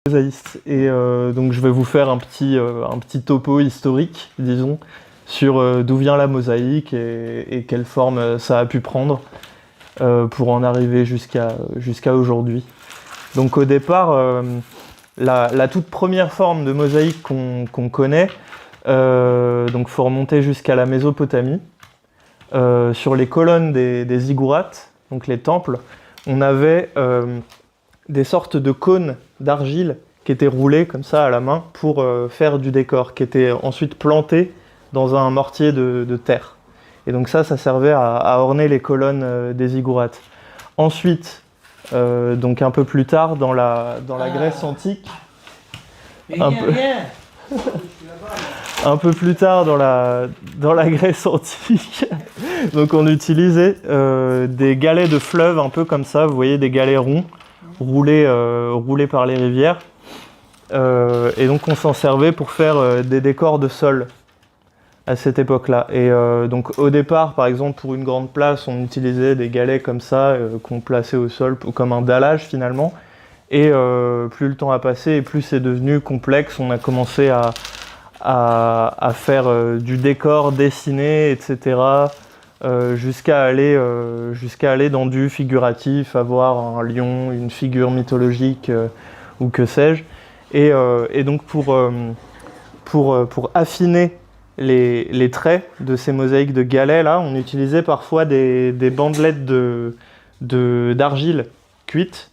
mosaïste. Et donc je vais vous faire un petit topo historique, disons, sur d'où vient la mosaïque et quelle forme ça a pu prendre pour en arriver jusqu'à aujourd'hui. Donc au départ, la toute première forme de mosaïque qu'on connaît, donc faut remonter jusqu'à la Mésopotamie. Sur les colonnes des ziggourats, donc les temples, on avait des sortes de cônes d'argile qui étaient roulés comme ça à la main pour faire du décor, qui étaient ensuite plantés dans un mortier de terre. Et donc ça servait à orner les colonnes des ziggourats. Ensuite, donc un peu plus tard, dans la Grèce antique, un peu plus tard dans la Grèce antique, donc on utilisait des galets de fleuve un peu comme ça, vous voyez des galets ronds roulés par les rivières, et donc on s'en servait pour faire des décors de sol à cette époque-là. Et donc au départ, par exemple pour une grande place, on utilisait des galets comme ça qu'on plaçait au sol comme un dallage finalement. Et plus le temps a passé et plus c'est devenu complexe, on a commencé à faire du décor dessiné, etc. Jusqu'à aller dans du figuratif, avoir un lion, une figure mythologique ou que sais-je. Et donc pour affiner les traits de ces mosaïques de galets là, on utilisait parfois des bandelettes d'argile cuite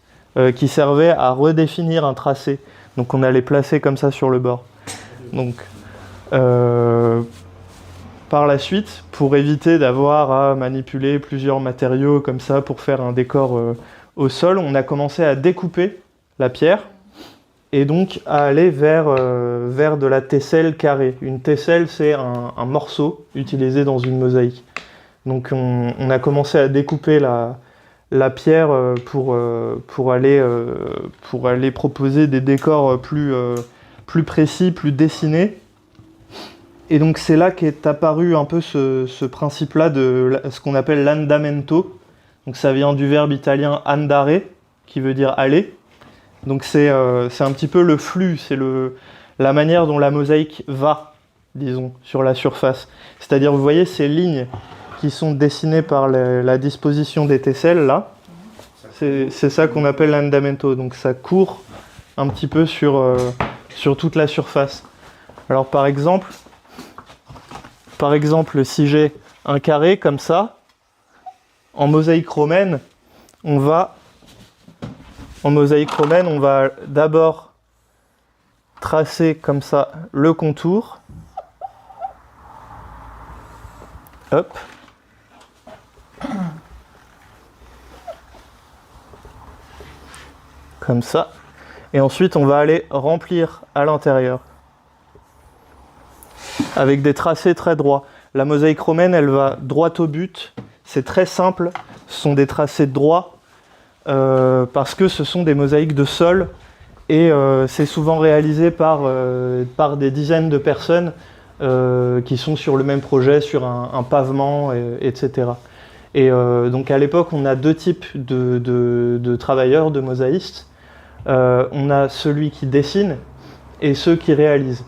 qui servaient à redéfinir un tracé. Donc on allait placer comme ça sur le bord. Donc par la suite, pour éviter d'avoir à manipuler plusieurs matériaux comme ça pour faire un décor au sol, on a commencé à découper la pierre et donc à aller vers de la tesselle carrée. Une tesselle, c'est un morceau utilisé dans une mosaïque. Donc on a commencé à découper la pierre pour aller proposer des décors plus précis, plus dessinés. Et donc c'est là qu'est apparu un peu ce principe-là de ce qu'on appelle l'andamento. Donc ça vient du verbe italien andare, qui veut dire aller. Donc c'est un petit peu le flux, c'est la manière dont la mosaïque va, disons, sur la surface. C'est-à-dire, vous voyez ces lignes qui sont dessinées par la disposition des tesselles, là. C'est ça qu'on appelle l'andamento. Donc ça court un petit peu sur toute la surface. Alors par exemple, si j'ai un carré comme ça, en mosaïque romaine, on va d'abord tracer comme ça le contour. Hop. Comme ça. Et ensuite, on va aller remplir à l'intérieur avec des tracés très droits. La mosaïque romaine, elle va droit au but. C'est très simple. Ce sont des tracés droits parce que ce sont des mosaïques de sol et c'est souvent réalisé par des dizaines de personnes qui sont sur le même projet, sur un pavement, etc. Et donc à l'époque, on a deux types de travailleurs, de mosaïstes. On a celui qui dessine et ceux qui réalisent.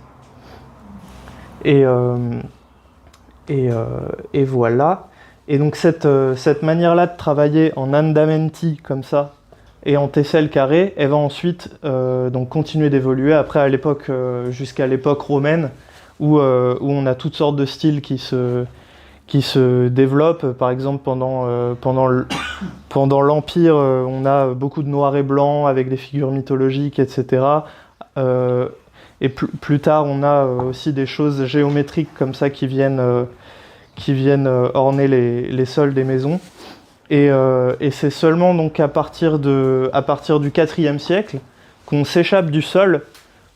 Et voilà. Et donc cette manière-là de travailler en andamenti comme ça et en tesselle carrée, elle va ensuite donc continuer d'évoluer après jusqu'à l'époque romaine où on a toutes sortes de styles qui se développent. Par exemple, pendant l'Empire, on a beaucoup de noir et blanc avec des figures mythologiques, etc. Et plus tard, on a aussi des choses géométriques comme ça qui viennent orner les sols des maisons. Et c'est seulement donc à partir du IVe siècle qu'on s'échappe du sol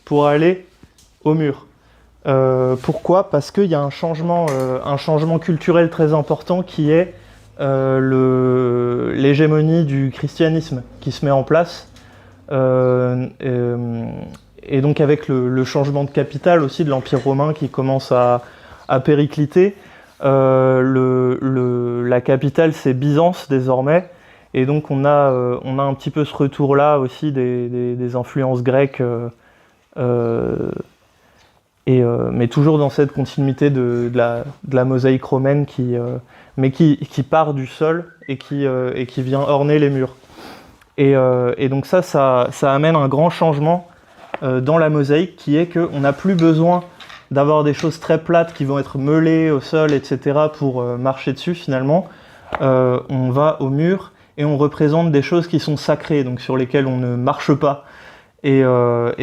pour aller au mur. Pourquoi ? Parce qu'il y a un changement culturel très important qui est l'hégémonie du christianisme qui se met en place. Et donc avec le changement de capitale aussi de l'Empire romain qui commence à péricliter, la capitale c'est Byzance désormais, Et donc on a un petit peu ce retour-là aussi des influences grecques, mais toujours dans cette continuité de la mosaïque romaine mais qui part du sol et qui vient orner les murs. Et donc ça amène un grand changement dans la mosaïque, qui est qu'on n'a plus besoin d'avoir des choses très plates qui vont être meulées au sol, etc. pour marcher dessus finalement. On va au mur et on représente des choses qui sont sacrées, donc sur lesquelles on ne marche pas. Et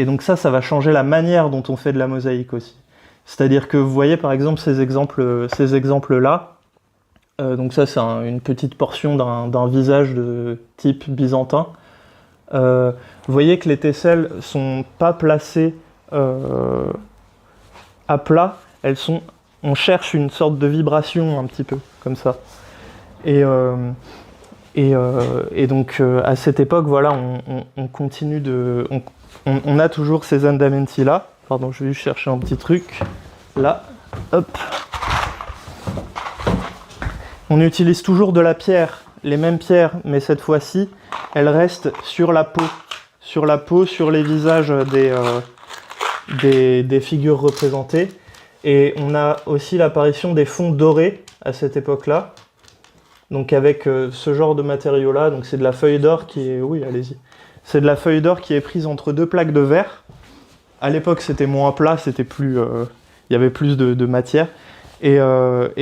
donc ça va changer la manière dont on fait de la mosaïque aussi. C'est-à-dire que vous voyez par exemple ces exemples-là. Donc ça c'est une petite portion d'un visage de type byzantin. Vous voyez que les tesselles sont pas placées à plat, on cherche une sorte de vibration un petit peu comme ça. Et donc à cette époque, voilà, on continue on a toujours ces andamenti là. Pardon, je vais juste chercher un petit truc. Là, hop. On utilise toujours de la pierre, les mêmes pierres, mais cette fois-ci, elles restent sur la peau, sur les visages des figures représentées. Et on a aussi l'apparition des fonds dorés à cette époque-là. Donc avec ce genre de matériau-là, donc c'est de la feuille d'or c'est de la feuille d'or qui est prise entre deux plaques de verre. À l'époque, c'était moins plat, il y avait plus de matière. Et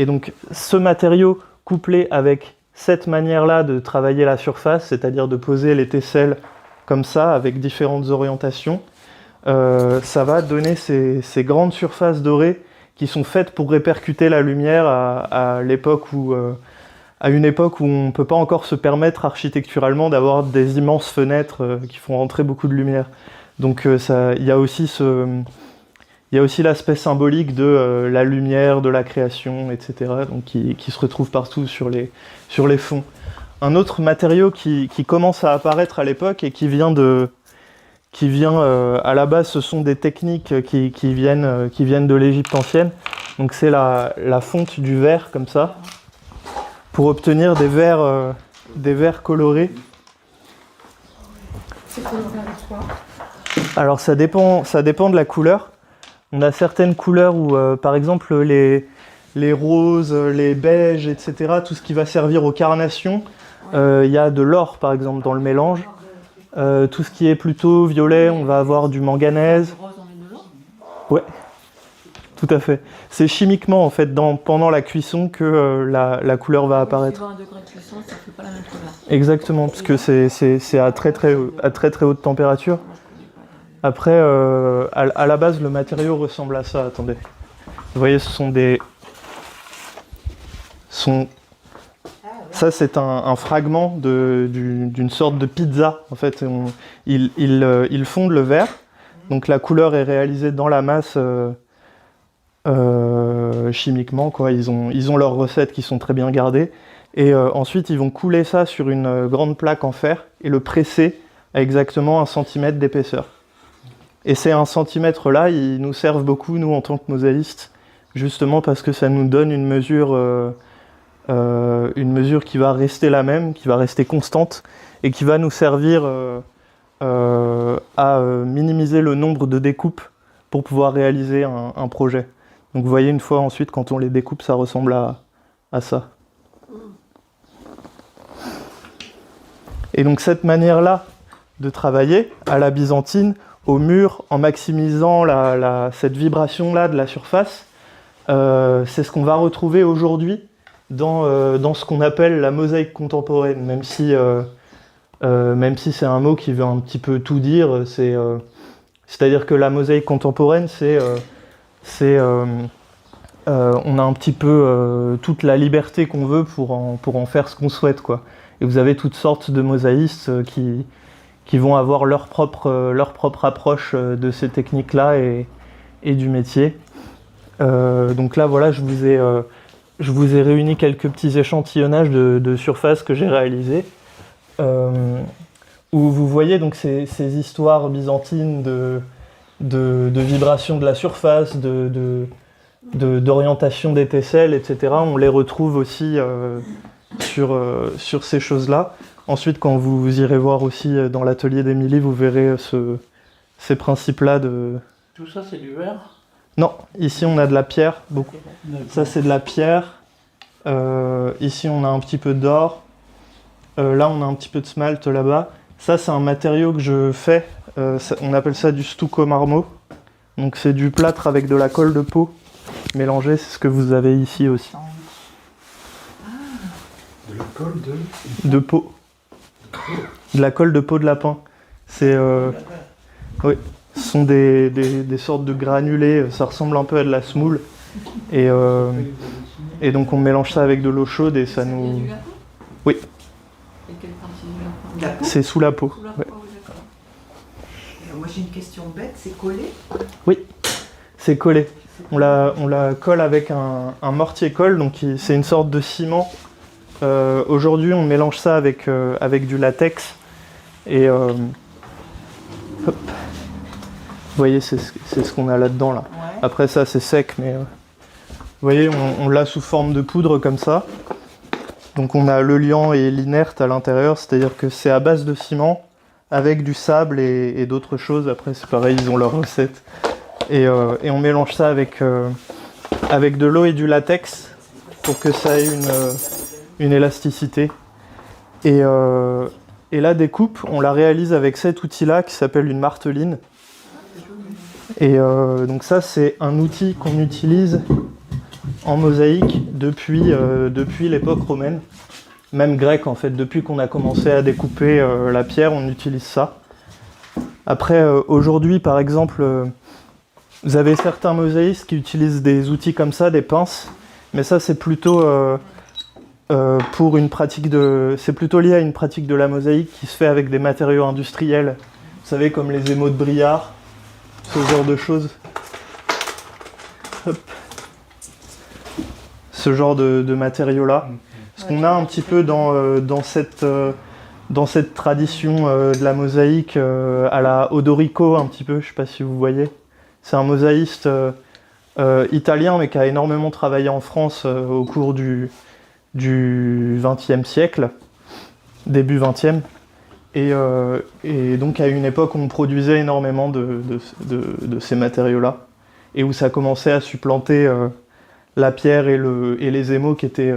donc ce matériau couplé avec cette manière-là de travailler la surface, c'est-à-dire de poser les tesselles comme ça, avec différentes orientations, ça va donner ces grandes surfaces dorées qui sont faites pour répercuter la lumière à une époque où on ne peut pas encore se permettre architecturalement d'avoir des immenses fenêtres qui font rentrer beaucoup de lumière. Donc il y a aussi l'aspect symbolique de la lumière, de la création, etc., donc qui se retrouve partout sur les fonds. Un autre matériau qui commence à apparaître à l'époque et qui vient à la base, ce sont des techniques qui viennent de l'Égypte ancienne. Donc c'est la fonte du verre comme ça, pour obtenir des verres colorés. C'est coloré avec quoi ? Alors ça dépend de la couleur. On a certaines couleurs où, par exemple, les roses, les beiges, etc., tout ce qui va servir aux carnations, il y a de l'or, par exemple, dans le mélange. Tout ce qui est plutôt violet, on va avoir du manganèse. Ouais, tout à fait. C'est chimiquement, en fait, pendant la cuisson que la couleur va apparaître. Suivant un degré de cuisson, ça fait pas la même couleur. Exactement, parce que c'est à très haute température. Après, à la base, le matériau ressemble à ça. Attendez. Vous voyez, ce sont ça, c'est un fragment d'une sorte de pizza. En fait, ils fondent le verre. Donc la couleur est réalisée dans la masse chimiquement, quoi. Ils ont leurs recettes qui sont très bien gardées. Et ensuite, ils vont couler ça sur une grande plaque en fer et le presser à exactement 1 centimètre d'épaisseur. Et ces 1 centimètre-là, ils nous servent beaucoup, nous, en tant que mosaïstes, justement parce que ça nous donne une mesure qui va rester la même, qui va rester constante, et qui va nous servir à minimiser le nombre de découpes pour pouvoir réaliser un projet. Donc vous voyez, une fois ensuite, quand on les découpe, ça ressemble à ça. Et donc cette manière-là de travailler, à la byzantine, au mur, en maximisant cette vibration-là de la surface, c'est ce qu'on va retrouver aujourd'hui dans ce qu'on appelle la mosaïque contemporaine, même si c'est un mot qui veut un petit peu tout dire. C'est-à-dire que la mosaïque contemporaine, on a un petit peu toute la liberté qu'on veut pour en faire ce qu'on souhaite, quoi. Et vous avez toutes sortes de mosaïstes qui vont avoir leur propre approche de ces techniques-là et du métier. Donc là, voilà, je vous ai réuni quelques petits échantillonnages de surface que j'ai réalisés, où vous voyez donc ces histoires byzantines de vibration de la surface, d'orientation des tesselles, etc. On les retrouve aussi sur ces choses-là. Ensuite, quand vous irez voir aussi dans l'atelier d'Émilie, vous verrez ces principes-là de... Tout ça, c'est du verre? Non, ici on a de la pierre, beaucoup. Ça c'est de la pierre. Ici on a un petit peu d'or. Là on a un petit peu de smalt là-bas. Ça c'est un matériau que je fais. On appelle ça du stucco marmo. Donc c'est du plâtre avec de la colle de peau mélangée. C'est ce que vous avez ici aussi. De la colle de peau. De la colle de peau de lapin. C'est oui. Ce sont des sortes de granulés, ça ressemble un peu à de la semoule. Et donc on mélange ça avec de l'eau chaude et ça Il y a nous... du lapin? Oui. Et quelle partie du lapin? La peau. C'est sous la peau. Sous la Ouais. peau, oui, d'accord. Alors, moi j'ai une question bête, c'est collé? C'est collé. On la colle avec un mortier-colle, donc c'est une sorte de ciment. Aujourd'hui on mélange ça avec du latex. Et hop. Vous voyez, c'est ce qu'on a là-dedans là. Ouais. Après ça c'est sec, mais vous voyez, on l'a sous forme de poudre comme ça. Donc on a le liant et l'inerte à l'intérieur, c'est-à-dire que c'est à base de ciment avec du sable et d'autres choses. Après c'est pareil, ils ont leur recette. Et on mélange ça avec de l'eau et du latex pour que ça ait une élasticité. Et la découpe, on la réalise avec cet outil-là qui s'appelle une marteline. Et donc ça, c'est un outil qu'on utilise en mosaïque depuis l'époque romaine, même grecque en fait. Depuis qu'on a commencé à découper la pierre, on utilise ça. Après, aujourd'hui, par exemple, vous avez certains mosaïstes qui utilisent des outils comme ça, des pinces, mais ça, c'est plutôt pour une pratique c'est plutôt lié à une pratique de la mosaïque qui se fait avec des matériaux industriels. Vous savez, comme les émaux de Briard. Ce genre de choses. Hop. Ce genre de matériaux-là. Parce qu'on a un petit peu dans cette tradition de la mosaïque à la Odorico, un petit peu, je sais pas si vous voyez. C'est un mosaïste italien, mais qui a énormément travaillé en France au cours du XXe siècle, début XXe. Et donc à une époque où on produisait énormément de ces matériaux-là, et où ça commençait à supplanter la pierre et les émaux qui étaient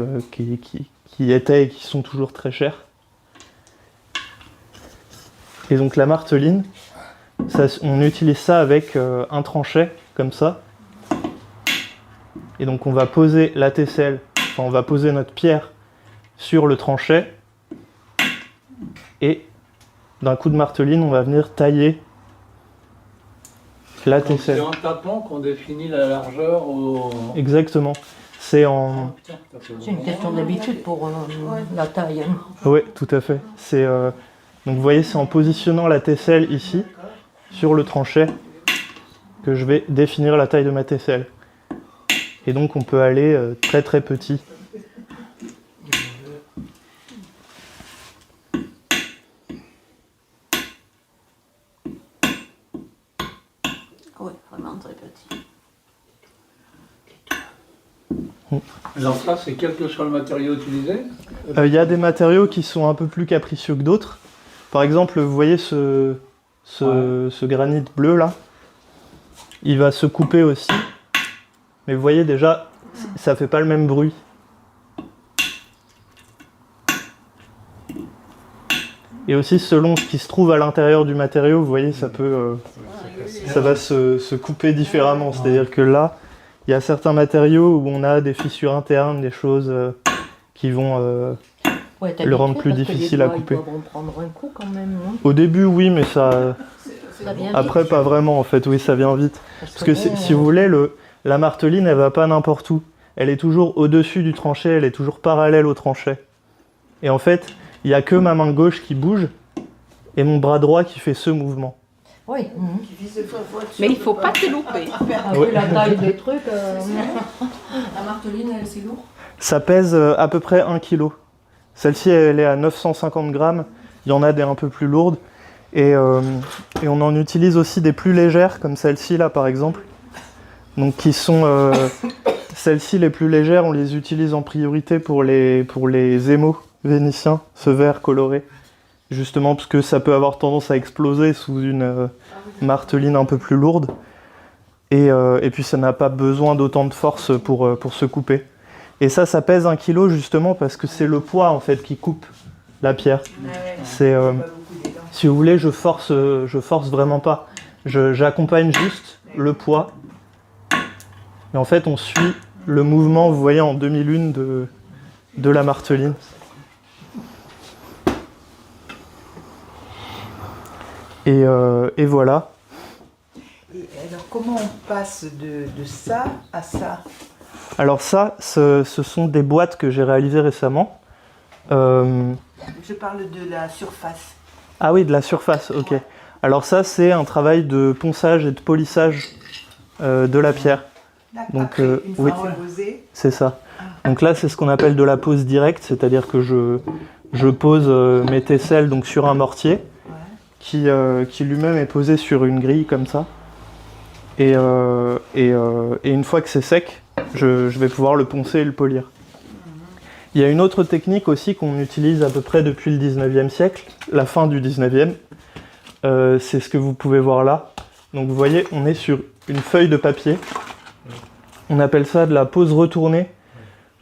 et qui sont toujours très chers. Et donc la marteline, on utilise ça avec un tranchet, comme ça. Et donc on va poser la tesselle, enfin on va poser notre pierre sur le tranchet, et d'un coup de marteline, on va venir tailler la tesselle. C'est en tapant qu'on définit la largeur au... Exactement. C'est en... C'est une question d'habitude pour la taille. Hein. Oui, tout à fait. Donc vous voyez, c'est en positionnant la tesselle ici, sur le tranchet, que je vais définir la taille de ma tesselle. Et donc on peut aller très très petit. Oui, vraiment très petit. Alors ça, c'est quel que soit le matériau utilisé? Il y a des matériaux qui sont un peu plus capricieux que d'autres. Par exemple, vous voyez ce granit bleu là, il va se couper aussi. Mais vous voyez déjà, ça fait pas le même bruit. Et aussi selon ce qui se trouve à l'intérieur du matériau, vous voyez, ça va se couper différemment. C'est-à-dire que là, il y a certains matériaux où on a des fissures internes, des choses qui vont le rendre plus difficile à couper. Ils doivent en prendre un coup quand même. Hein. Au début, oui, mais ça vient après, vite. pas vraiment en fait. Oui, ça vient vite. Parce que si vous voulez, la marteline, elle va pas n'importe où. Elle est toujours au-dessus du tranchet, elle est toujours parallèle au tranchet. Et en fait, il n'y a que ma main gauche qui bouge et mon bras droit qui fait ce mouvement. Oui. Mais il faut pas te louper. Avec la taille des trucs. La marteline, elle, c'est lourd. Ça pèse à peu près 1 kg. Celle-ci, elle est à 950 grammes. Il y en a des un peu plus lourdes. Et on en utilise aussi des plus légères, comme celle-ci là par exemple. Donc qui sont... celles-ci les plus légères, on les utilise en priorité pour les émaux. vénitien, ce vert coloré. Justement parce que ça peut avoir tendance à exploser sous une marteline un peu plus lourde. Et puis ça n'a pas besoin d'autant de force pour se couper. Et ça pèse 1 kilo justement parce que c'est le poids en fait qui coupe la pierre. C'est, si vous voulez, je force vraiment pas. J'accompagne juste le poids. Et en fait, on suit le mouvement, vous voyez, en demi-lune de la marteline. Et voilà. Et alors, comment on passe de ça à ça? Alors ça, ce sont des boîtes que j'ai réalisées récemment. Je parle de la surface. Ah oui, de la surface, ok. Alors ça, c'est un travail de ponçage et de polissage de la pierre. Donc, après, une fois oui, reposée. c'est ça. Donc là, c'est ce qu'on appelle de la pose directe, c'est-à-dire que je pose mes tesselles donc, sur un mortier qui lui-même est posé sur une grille comme ça. Et une fois que c'est sec, je vais pouvoir le poncer et le polir. Il y a une autre technique aussi qu'on utilise à peu près depuis le 19e siècle, la fin du 19e. C'est ce que vous pouvez voir là. Donc vous voyez, on est sur une feuille de papier. On appelle ça de la pose retournée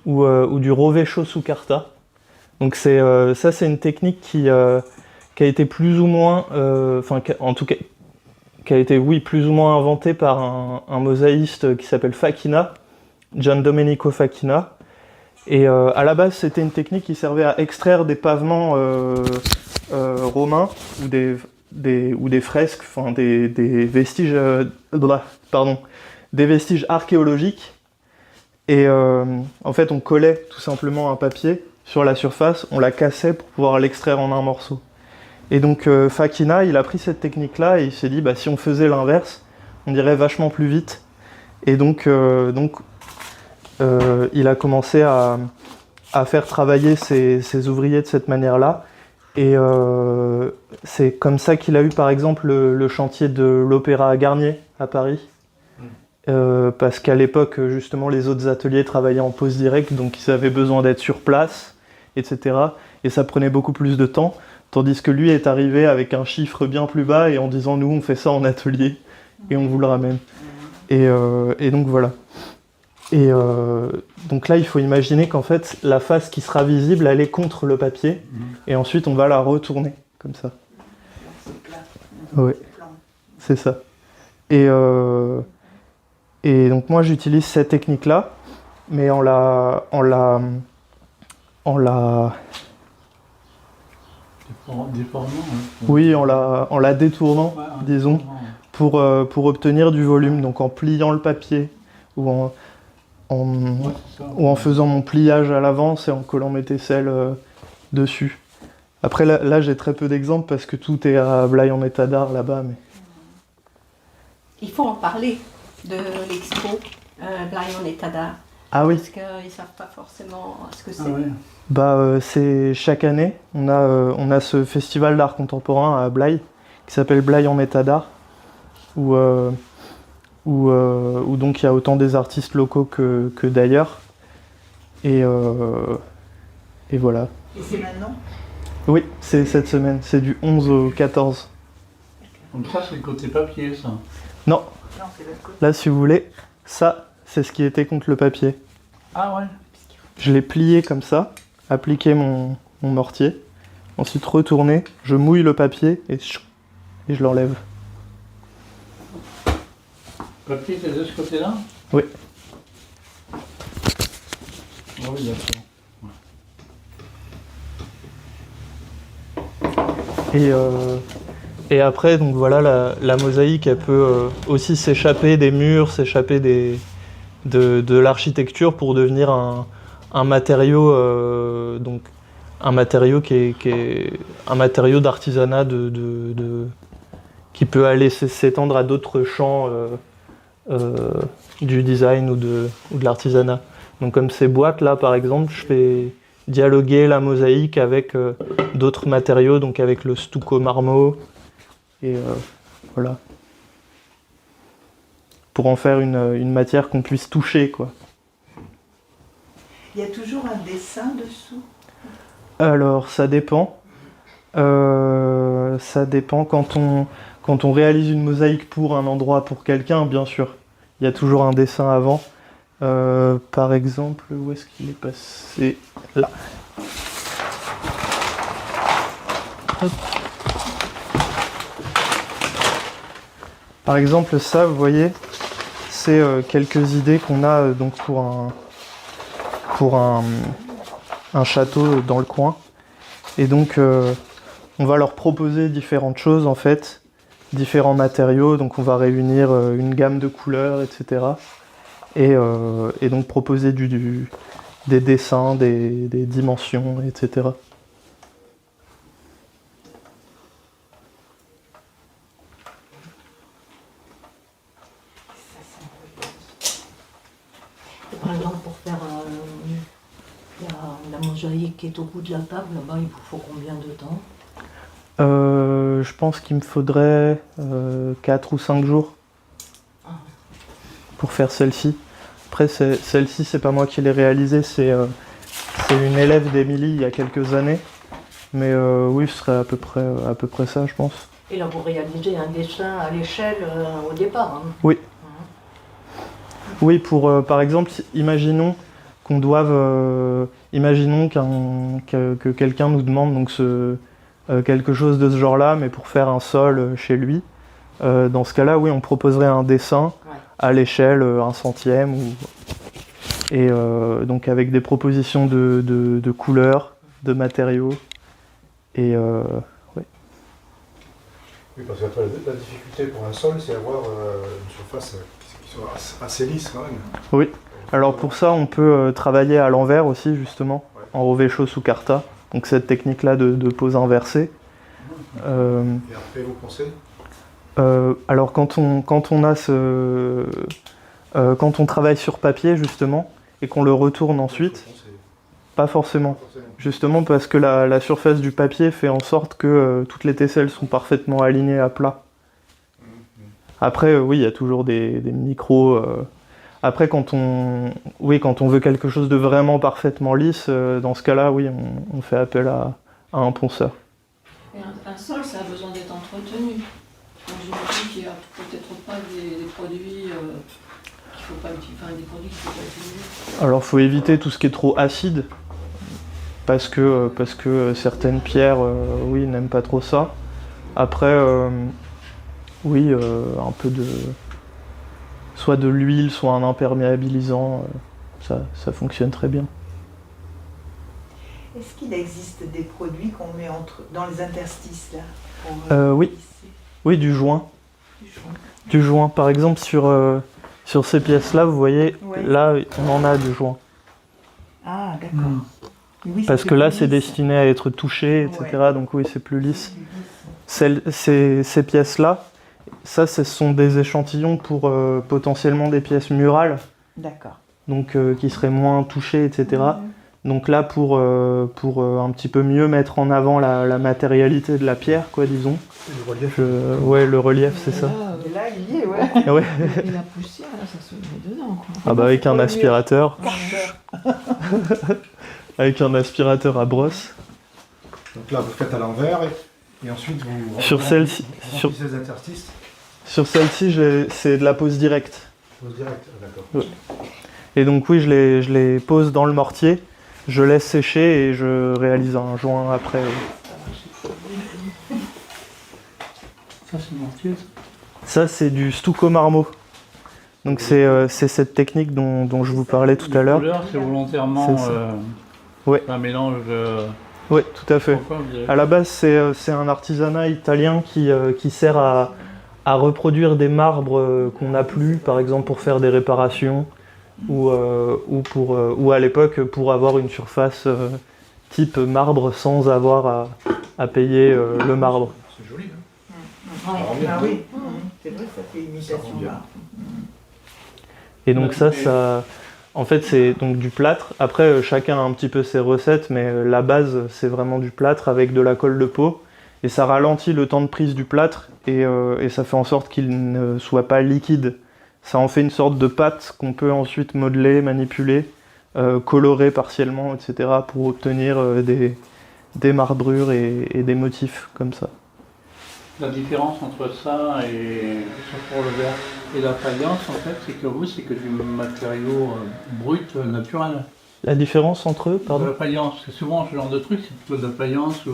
ou du rovescio su carta. Donc ça c'est une technique qui a été plus ou moins, en tout cas, qui a été plus ou moins inventée par un mosaïste qui s'appelle Facchina, Gian Domenico Facchina. Et à la base, c'était une technique qui servait à extraire des pavements romains ou des fresques, enfin des vestiges, des vestiges archéologiques. Et en fait, on collait tout simplement un papier sur la surface, on la cassait pour pouvoir l'extraire en un morceau. Et donc Facchina, il a pris cette technique-là et il s'est dit, bah, si on faisait l'inverse, on irait vachement plus vite. Et donc il a commencé à faire travailler ses ouvriers de cette manière-là. Et c'est comme ça qu'il a eu par exemple le chantier de l'Opéra à Garnier à Paris. Parce qu'à l'époque, justement, les autres ateliers travaillaient en pose directe, donc ils avaient besoin d'être sur place, etc. Et ça prenait beaucoup plus de temps. Tandis que lui est arrivé avec un chiffre bien plus bas et en disant « nous, on fait ça en atelier et on vous le ramène ». Et donc voilà. Et donc là, il faut imaginer qu'en fait, la face qui sera visible, elle est contre le papier. Et ensuite, on va la retourner, comme ça. Oui, c'est ça. Et donc moi, j'utilise cette technique-là, mais en la déformant, oui, en la détournant, disons, pour obtenir du volume. Donc en pliant le papier ou en faisant mon pliage à l'avance et en collant mes tesselles dessus. Après là j'ai très peu d'exemples parce que tout est à Blaye en état d'art là-bas. Mais... Il faut en parler de l'expo Blaye en état d'art. Ah oui. Parce qu'ils ne savent pas forcément ce que c'est. Ah, ouais. Bah, c'est chaque année, on a ce festival d'art contemporain à Blaye qui s'appelle Blaye en état d'art où donc il y a autant des artistes locaux que d'ailleurs. Et voilà. Et c'est maintenant? Oui, c'est cette semaine, c'est du 11 au 14. Donc ça, c'est le côté papier, ça. Non, Non, c'est l'autre côté. là si vous voulez, ça c'est ce qui était contre le papier. Ah ouais. Je l'ai plié comme ça, appliqué mon mortier, ensuite retourné, je mouille le papier et je l'enlève. Le papier, c'est de ce côté-là? Oui. Ah oui, d'accord. Et après, donc voilà, la mosaïque, elle peut aussi s'échapper des murs, s'échapper de l'architecture pour devenir un matériau, donc un matériau qui est un matériau d'artisanat qui peut aller s'étendre à d'autres champs du design ou de l'artisanat. Donc comme ces boîtes là, par exemple, je fais dialoguer la mosaïque avec d'autres matériaux, donc avec le stucco marmot, et voilà. Pour en faire une matière qu'on puisse toucher, quoi. Il y a toujours un dessin dessous? Alors, ça dépend. Ça dépend quand on réalise une mosaïque pour un endroit, pour quelqu'un, bien sûr. Il y a toujours un dessin avant. Par exemple, où est-ce qu'il est passé? Là. Hop. Par exemple, ça, vous voyez, c'est quelques idées qu'on a donc pour un château dans le coin. Et donc, on va leur proposer différentes choses, en fait, différents matériaux. Donc, on va réunir une gamme de couleurs, etc. Et donc, proposer des dessins, des dimensions, etc. Et par exemple, pour faire la mosaïque qui est au bout de la table, là-bas, il vous faut combien de temps? Je pense qu'il me faudrait 4 ou 5 jours pour faire celle-ci. Après, celle-ci, c'est pas moi qui l'ai réalisée, c'est une élève d'Émilie il y a quelques années. Mais oui, ce serait à peu près ça, je pense. Et là, vous réalisez un dessin à l'échelle au départ. Hein. Oui. Oui, par exemple, imaginons qu'on doive, imaginons que quelqu'un nous demande donc quelque chose de ce genre-là, mais pour faire un sol chez lui. Dans ce cas-là, oui, on proposerait un dessin à l'échelle 1/100 et donc avec des propositions de couleurs, de matériaux et ouais. Oui, parce que la difficulté pour un sol, c'est avoir une surface qui soit assez lisse quand même. Oui. Alors pour ça, on peut travailler à l'envers aussi, justement, en revêchaud sous carta. Donc cette technique-là de pose inversée. Et après, vous pensez Alors quand on a quand on travaille sur papier, justement, et qu'on le retourne ensuite, pas forcément. Justement parce que la surface du papier fait en sorte que toutes les tesselles sont parfaitement alignées à plat. Après, oui, il y a toujours des micros... Après, quand on veut quelque chose de vraiment parfaitement lisse, dans ce cas-là, oui, on fait appel à un ponceur. Et un sol, ça a besoin d'être entretenu. Donc j'imagine qu'il n'y a peut-être pas des produits qu'il faut pas utiliser, enfin des produits qu'il faut pas utiliser. Alors, faut éviter tout ce qui est trop acide, parce que certaines pierres, oui, n'aiment pas trop ça. Après, oui, un peu soit de l'huile, soit un imperméabilisant, ça fonctionne très bien. Est-ce qu'il existe des produits qu'on met dans les interstices là pour, Oui. lisser Oui, du joint. du joint? Du joint. Par exemple, sur ces pièces-là, vous voyez, Ouais. là, on en a du joint. Ah, d'accord. Oui, Parce c'est que là, plus c'est lisse. destiné à être touché, etc. Ouais. Donc oui, c'est plus lisse. C'est plus lisse. Ces pièces-là, ça, ce sont des échantillons pour potentiellement des pièces murales, D'accord. donc qui seraient moins touchées, etc. Donc là, pour un petit peu mieux mettre en avant la matérialité de la pierre, quoi, disons. le relief? Ouais, le relief, c'est ça. Et là, il y est, ouais. Ouais. Et la poussière, là, ça se met dedans, quoi. Ah bah avec un aspirateur, Carter. avec un aspirateur à brosse. Donc là, vous faites à l'envers et ensuite vous Sur celle-ci, remplissez les interstices. sur celle-ci, c'est de la pose directe. Pose direct, d'accord. Ouais. Et donc oui, je les pose dans le mortier, je laisse sécher et je réalise un joint après. Ça, c'est mortier. Ça, c'est du stucco marmo. Donc c'est cette technique dont je vous parlais tout à l'heure. Les couleurs, c'est volontairement C'est ça. Ouais. un mélange de... Oui, tout à fait. Pourquoi vous avez... À la base, c'est un artisanat italien qui sert à reproduire des marbres qu'on n'a plus, par exemple pour faire des réparations, ou à l'époque pour avoir une surface type marbre sans avoir à payer le marbre. C'est joli, hein? Ouais. Ah oui, c'est vrai, ça fait imitation bien. là. Et donc ça, en fait, c'est donc du plâtre. Après, chacun a un petit peu ses recettes, mais la base, c'est vraiment du plâtre avec de la colle de peau. Et ça ralentit le temps de prise du plâtre et ça fait en sorte qu'il ne soit pas liquide. Ça en fait une sorte de pâte qu'on peut ensuite modeler, manipuler, colorer partiellement, etc. pour obtenir des marbrures et des motifs comme ça. La différence entre ça et pour le verre et la faïence, en fait, c'est que vous, c'est que du matériau brut, naturel. La différence entre eux, De pardon? la faïence, c'est souvent ce genre de truc, c'est plutôt de la faïence ou...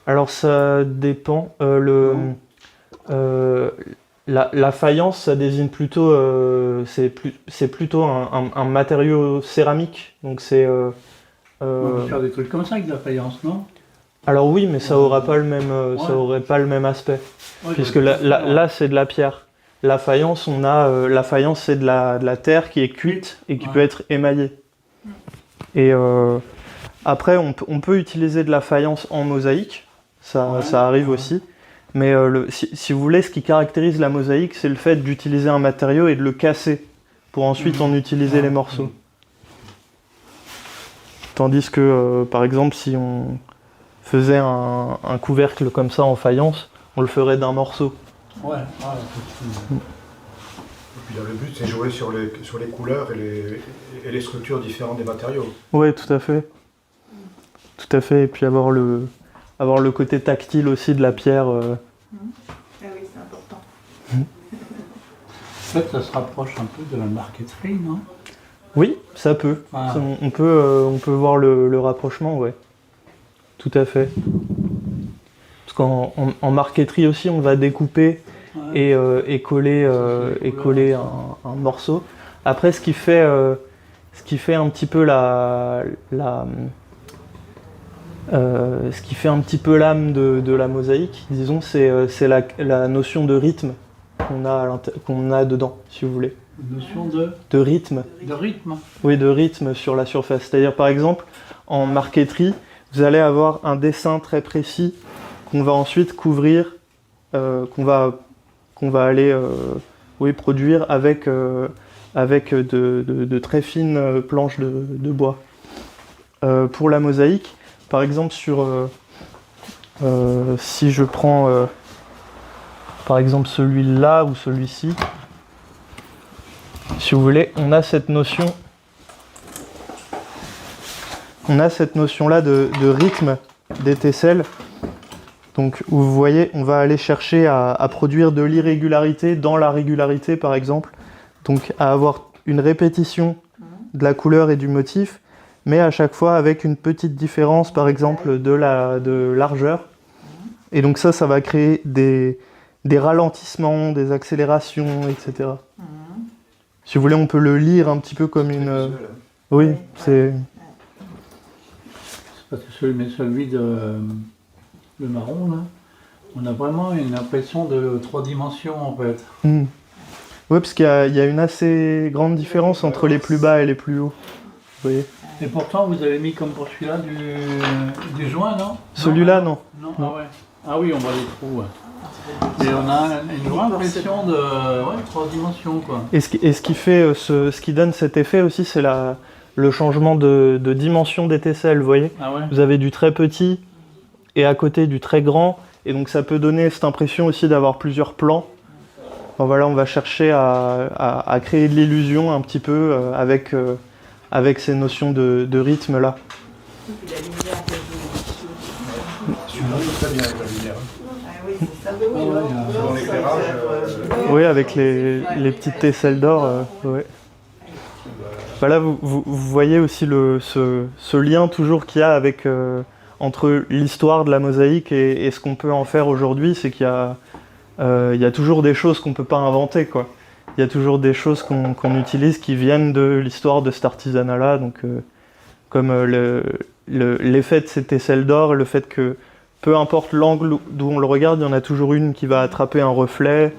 Alors ça dépend. La faïence, ça désigne plutôt, c'est plutôt un matériau céramique. Donc c'est. On peut faire des trucs comme ça avec de la faïence, non? Alors oui, mais ça aura pas le même, ça aurait pas le même aspect, Ouais, puisque ouais, là c'est de la pierre. La faïence, la faïence c'est de la terre qui est cuite et qui Ouais. peut être émaillée. Et après, on peut utiliser de la faïence en mosaïque, Ouais. ça arrive aussi. Mais si vous voulez, ce qui caractérise la mosaïque, c'est le fait d'utiliser un matériau et de le casser pour ensuite en utiliser les morceaux. Tandis que, par exemple, si on faisait un couvercle comme ça en faïence, on le ferait d'un morceau. Ouais, Et puis là, le but, c'est jouer sur les couleurs et les structures différentes des matériaux. Ouais, tout à fait. Tout à fait. Et puis avoir le côté tactile aussi de la pierre. Ah oui, c'est important. En fait, ça se rapproche un peu de la marqueterie, non? Oui, ça peut. Ah. On peut voir le rapprochement, ouais. Tout à fait. Parce qu'en marqueterie aussi, on va découper Ouais. et coller un morceau. Après, ce qui fait un petit peu ce qui fait un petit peu l'âme de la mosaïque, disons, c'est la notion de rythme qu'on a dedans, si vous voulez. Une notion De rythme. de rythme. Oui, de rythme sur la surface. C'est-à-dire, par exemple, en marqueterie, vous allez avoir un dessin très précis qu'on va ensuite couvrir, qu'on va aller produire avec de très fines planches de bois. Pour la mosaïque, par exemple, si je prends par exemple celui-là ou celui-ci, si vous voulez, on a cette notion-là de rythme d'étincelle. Donc, où vous voyez, on va aller chercher à produire de l'irrégularité dans la régularité, par exemple. Donc, à avoir une répétition de la couleur et du motif, mais à chaque fois avec une petite différence, par exemple, de largeur. Et donc ça va créer des ralentissements, des accélérations, etc. Si vous voulez, on peut le lire un petit peu comme une... Oui, c'est... C'est parce que celui le marron, là, on a vraiment une impression de 3 dimensions, en fait. Oui, parce qu'il y a une assez grande différence entre les plus bas et les plus hauts. Vous voyez ? Et pourtant, vous avez mis comme pour celui-là du joint, non? Celui-là, non. Non, ah ouais. Ah oui, on voit les trous. Ouais. Et on a une vraie impression de 3 dimensions, quoi. Et ce qui fait, ce qui donne cet effet aussi, c'est le changement de dimension d'étincelle, vous voyez ? Ah ouais. Vous avez du très petit et à côté du très grand, et donc ça peut donner cette impression aussi d'avoir plusieurs plans. Bon, voilà, on va chercher à créer de l'illusion un petit peu avec ces notions de rythme là. Et puis la lumière qu'elle joue dessus. Celui-là, c'est très bien avec la lumière. Ah oui, c'est ça. Ah ouais, Selon l'éclairage, Oui, avec les petites tesselles d'or. Ouais. Voilà, vous voyez aussi ce lien toujours qu'il y a avec, entre l'histoire de la mosaïque et ce qu'on peut en faire aujourd'hui, c'est qu'il y a toujours des choses qu'on ne peut pas inventer, quoi. Il y a toujours des choses qu'on utilise qui viennent de l'histoire de cet artisanat-là, donc comme l'effet de ces tesselles d'or, le fait que peu importe l'angle d'où on le regarde, il y en a toujours une qui va attraper un reflet,